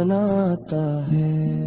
बनाता है।